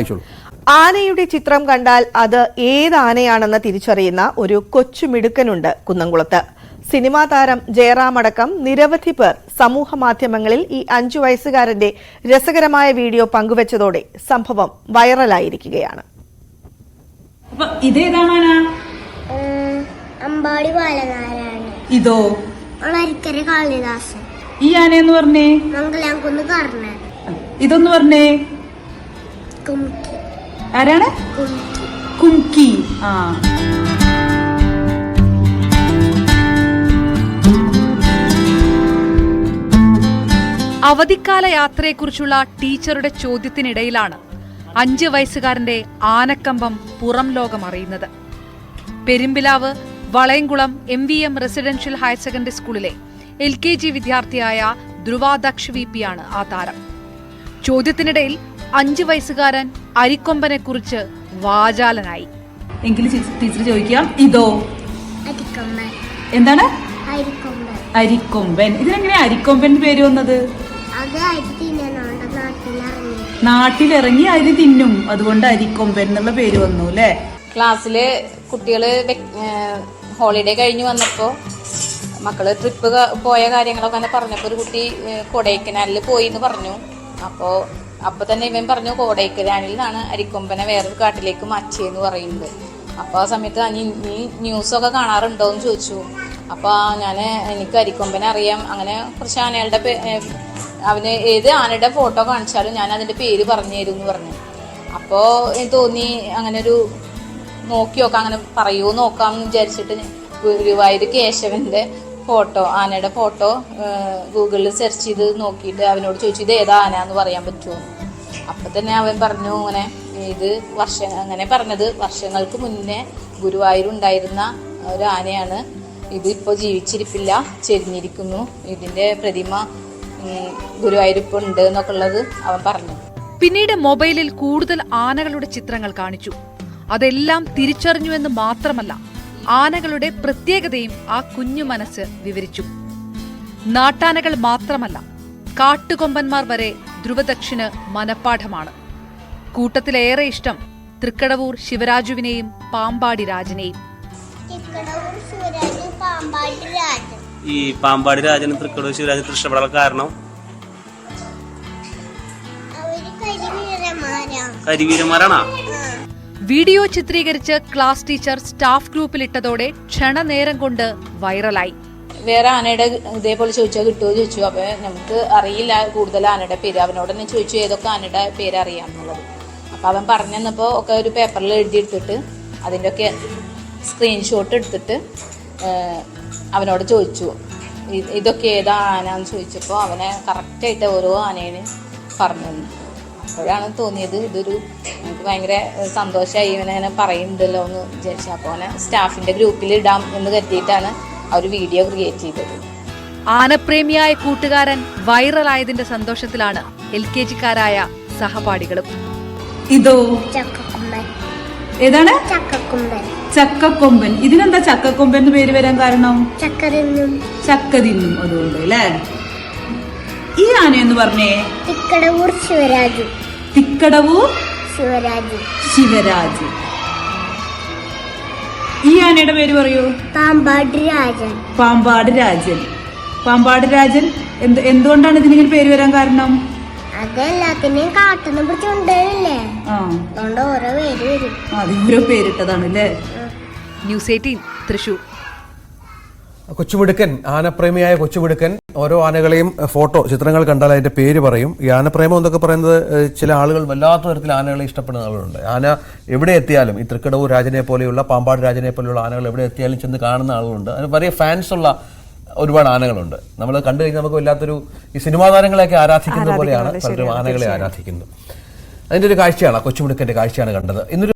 വായിച്ചോളൂ. ആനയുടെ ചിത്രം കണ്ടാൽ അത് ഏത് ആനയാണെന്ന് തിരിച്ചറിയുന്ന ഒരു കൊച്ചുമിടുക്കനുണ്ട് കുന്നംകുളത്ത്. സിനിമാ താരം ജയറാം അടക്കം നിരവധി പേർ സമൂഹ മാധ്യമങ്ങളിൽ ഈ 5 വയസ്സുകാരന്റെ രസകരമായ വീഡിയോ പങ്കുവച്ചതോടെ സംഭവം വൈറലായിരിക്കുകയാണ്. അമ്പാടി ബാലനാരായണൻ. ഇതോ വളരിക്കര കാളിദാസൻ. ഈ ആനയെന്ന് പറഞ്ഞേ മംഗലാംകുന്ന് കർണൻ. ഇതൊന്ന് പറഞ്ഞേ കുംകി. ആരാണ്? കുംകി. കുംകി. ആ അവധിക്കാല യാത്രയെക്കുറിച്ചുള്ള ടീച്ചറുടെ ചോദ്യത്തിനിടയിലാണ് 5 വയസ്സുകാരന്റെ ആനക്കമ്പം പുറം ലോകം അറിയുന്നത്. Perumpilavu Valayamkulam MVM residential higher secondary സ്കൂളിലെ LKG വിദ്യാർത്ഥിയായ ധ്രുവാദക്ഷ് VP ആണ് ആ താരം. ചോദ്യത്തിനിടയിൽ 5 വയസ്സുകാരൻ അരിക്കൊമ്പനെക്കുറിച്ച് വാചാലനായി. എങ്കിലും ടീച്ചർ ചോദിക്കാം, ഇതോ അരിക്കൊമ്പൻ. എന്താണ്? അരിക്കൊമ്പൻ. അരിക്കൊമ്പൻ. ഇതിനെങ്ങനെയാ അരിക്കൊമ്പൻ പേര് വന്നത്? അത് അരി തിന്നാനോണ്ട് നാട്ടിലിറങ്ങി. നാട്ടിലിറങ്ങി അരി തിന്നും, അതുകൊണ്ട് അരിക്കൊമ്പൻ എന്നുള്ള പേര് വന്നു അല്ലേ? ക്ലാസ്സില് കുട്ടികള് ഹോളിഡേ കഴിഞ്ഞ് വന്നപ്പോ മക്കള് ട്രിപ്പ് പോയ കാര്യങ്ങളൊക്കെ തന്നെ പറഞ്ഞപ്പോ ഒരു കുട്ടി കൊടൈക്കനാലിൽ പോയി എന്ന് പറഞ്ഞു. അപ്പൊ തന്നെ ഇവൻ പറഞ്ഞു കൊടൈക്കനാലിൽ നിന്നാണ് അരിക്കൊമ്പനെ വേറൊരു കാട്ടിലേക്ക് മാറ്റിയെന്ന് പറയുന്നത്. അപ്പൊ ആ സമയത്ത് നീ ന്യൂസൊക്കെ കാണാറുണ്ടോ എന്ന് ചോദിച്ചു. അപ്പൊ എനിക്ക് അരിക്കൊമ്പനെ അറിയാം, അങ്ങനെ കുറച്ച് ആനകളുടെ അവന് ഏത് ആനയുടെ ഫോട്ടോ കാണിച്ചാലും ഞാൻ അതിന്റെ പേര് പറഞ്ഞു തരും എന്ന് പറഞ്ഞു. അപ്പോ തോന്നി അങ്ങനെ ഒരു നോക്കി നോക്കാം, അങ്ങനെ പറയുമോ നോക്കാമെന്ന് വിചാരിച്ചിട്ട് ഗുരുവായൂർ കേശവന്റെ ഫോട്ടോ, ആനയുടെ ഫോട്ടോ ഗൂഗിളിൽ സെർച്ച് ചെയ്ത് നോക്കിയിട്ട് അവനോട് ചോദിച്ചു ഇത് ഏതാ ആന എന്ന് പറയാൻ പറ്റുമോ. അപ്പൊ തന്നെ അവൻ പറഞ്ഞു അങ്ങനെ അങ്ങനെ പറഞ്ഞത് വർഷങ്ങൾക്ക് മുന്നേ ഗുരുവായൂർ ഉണ്ടായിരുന്ന ഒരു ആനയാണ് ഇത്, ഇപ്പോൾ ജീവിച്ചിരിപ്പില്ല, ചെരിഞ്ഞിരിക്കുന്നു, ഇതിന്റെ പ്രതിമ ഗുരുവായൂരിപ്പ് ഉണ്ട് എന്നൊക്കെ ഉള്ളത് അവൻ പറഞ്ഞു. പിന്നീട് മൊബൈലിൽ കൂടുതൽ ആനകളുടെ ചിത്രങ്ങൾ കാണിച്ചു. അതെല്ലാം തിരിച്ചറിഞ്ഞുവെന്ന് മാത്രമല്ല, ആനകളുടെ പ്രത്യേകതയും ആ കുഞ്ഞു മനസ്സ് വിവരിച്ചു. നാട്ടാനകൾ മാത്രമല്ല, കാട്ടുകൊമ്പന്മാർ വരെ ധ്രുവദക്ഷിന് മനപ്പാഠമാണ്. കൂട്ടത്തിലേറെ ഇഷ്ടം തൃക്കടവൂർ ശിവരാജുവിനെയും പാമ്പാടി രാജനെയും. ഈ പാമ്പാടി രാജനും തൃക്കടവൂർ ശിവരാജനും ഇഷ്ടപ്പെടാൻ കാരണം കരിവീരന്മാരാണോ? വീഡിയോ ചിത്രീകരിച്ച് ക്ലാസ് ടീച്ചർ സ്റ്റാഫ് ഗ്രൂപ്പിലിട്ടതോടെ ക്ഷണനേരം കൊണ്ട് വൈറലായി. വേറെ ആനയുടെ ഇതേപോലെ ചോദിച്ചാൽ കിട്ടുമോ ചോദിച്ചു. അപ്പൊ നമുക്ക് അറിയില്ല കൂടുതൽ ആനയുടെ പേര്. അവനോട് തന്നെ ചോദിച്ചു ഏതൊക്കെ ആനയുടെ പേര് അറിയാമെന്നുള്ളത്. അപ്പൊ അവൻ പറഞ്ഞു തന്നപ്പോ ഒക്കെ ഒരു പേപ്പറിൽ എഴുതിയെടുത്തിട്ട് അതിൻ്റെ ഒക്കെ സ്ക്രീൻഷോട്ട് എടുത്തിട്ട് അവനോട് ചോദിച്ചു ഇതൊക്കെ ഏതാ ആന എന്ന് ചോദിച്ചപ്പോൾ അവനെ കറക്റ്റായിട്ട് ഓരോ ആനേനെ പറഞ്ഞു തന്നു. അപ്പോഴാണ് തോന്നിയത് ഇതൊരു നമുക്ക് ഭയങ്കര സന്തോഷമായി, ഇവനെ പറയുന്നുണ്ടല്ലോ എന്ന് വിചാരിച്ചു. അപ്പോൾ അവനെ സ്റ്റാഫിന്റെ ഗ്രൂപ്പിൽ ഇടാം എന്ന് കരുതിയിട്ടാണ് ആ ഒരു വീഡിയോ ക്രിയേറ്റ് ചെയ്തത്. ആനപ്രേമിയായ കൂട്ടുകാരൻ വൈറലായതിന്റെ സന്തോഷത്തിലാണ് LKG-ക്കാരായ സഹപാഠികളും. ഇതോ ചക്കക്കൊമ്പൻ. ഏതാണ്? ചക്കക്കൊമ്പൻ. ചക്കക്കൊമ്പൻ. ഇതിനെന്താ ചക്കക്കൊമ്പൻ എന്ന് പേര് വരാൻ കാരണം? ചക്ക തിന്നും. ചക്ക തിന്നും, അതുകൊണ്ട് അല്ലേ? ഈ ആന എന്ന് പറഞ്ഞേ തിക്കടവൂർ ശിവരാജു. തിക്കടവൂർ ശിവരാജു. ശിവരാജു. ഈ ആനയുടെ പേര് പറയൂ. പാമ്പാടി രാജൻ. പാമ്പാട് രാജൻ. പാമ്പാട് രാജൻ എന്തുകൊണ്ടാണ് ഇതിനിങ്ങനെ പേര് വരാൻ കാരണം? അതെല്ലാത്തിനെയും കാട്ടുന്ന പിടിച്ചുകൊണ്ടല്ലേ, അതുകൊണ്ട് ഓരോ പേര് വരും. ഓരോ പേരിട്ടതാണ് അല്ലേ? ന്യൂസ് 18 തൃശൂർ. കൊച്ചുമിടുക്കൻ, ആനപ്രേമിയായ കൊച്ചുമിടുക്കൻ ഓരോ ആനകളെയും ഫോട്ടോ ചിത്രങ്ങൾ കണ്ടാൽ അതിന്റെ പേര് പറയും. ഈ ആനപ്രേമം എന്നൊക്കെ പറയുന്നത് ചില ആളുകൾ വല്ലാത്ത തരത്തിൽ ആനകളെ ഇഷ്ടപ്പെടുന്ന ആളുകളുണ്ട്. ആന എവിടെ എത്തിയാലും ഈ തൃക്കടവൂർ രാജനെ പോലെയുള്ള പാമ്പാട് രാജനെ പോലെയുള്ള ആനകൾ എവിടെ എത്തിയാലും ചെന്ന് കാണുന്ന ആളുകളുണ്ട്. അതിന് വലിയ ഫാൻസ് ഉള്ള ഒരുപാട് ആനകളുണ്ട്. നമ്മൾ കണ്ടു കഴിഞ്ഞാൽ നമുക്ക് വല്ലാത്തൊരു ഈ സിനിമാ താരങ്ങളെയൊക്കെ ആരാധിക്കുന്നത് പോലെയാണ് പലരും ആനകളെ ആരാധിക്കുന്നത്. അതിന്റെ ഒരു കാഴ്ചയാണ്, കൊച്ചുമിടുക്കന്റെ കാഴ്ചയാണ് കണ്ടത്. ഇന്നൊരു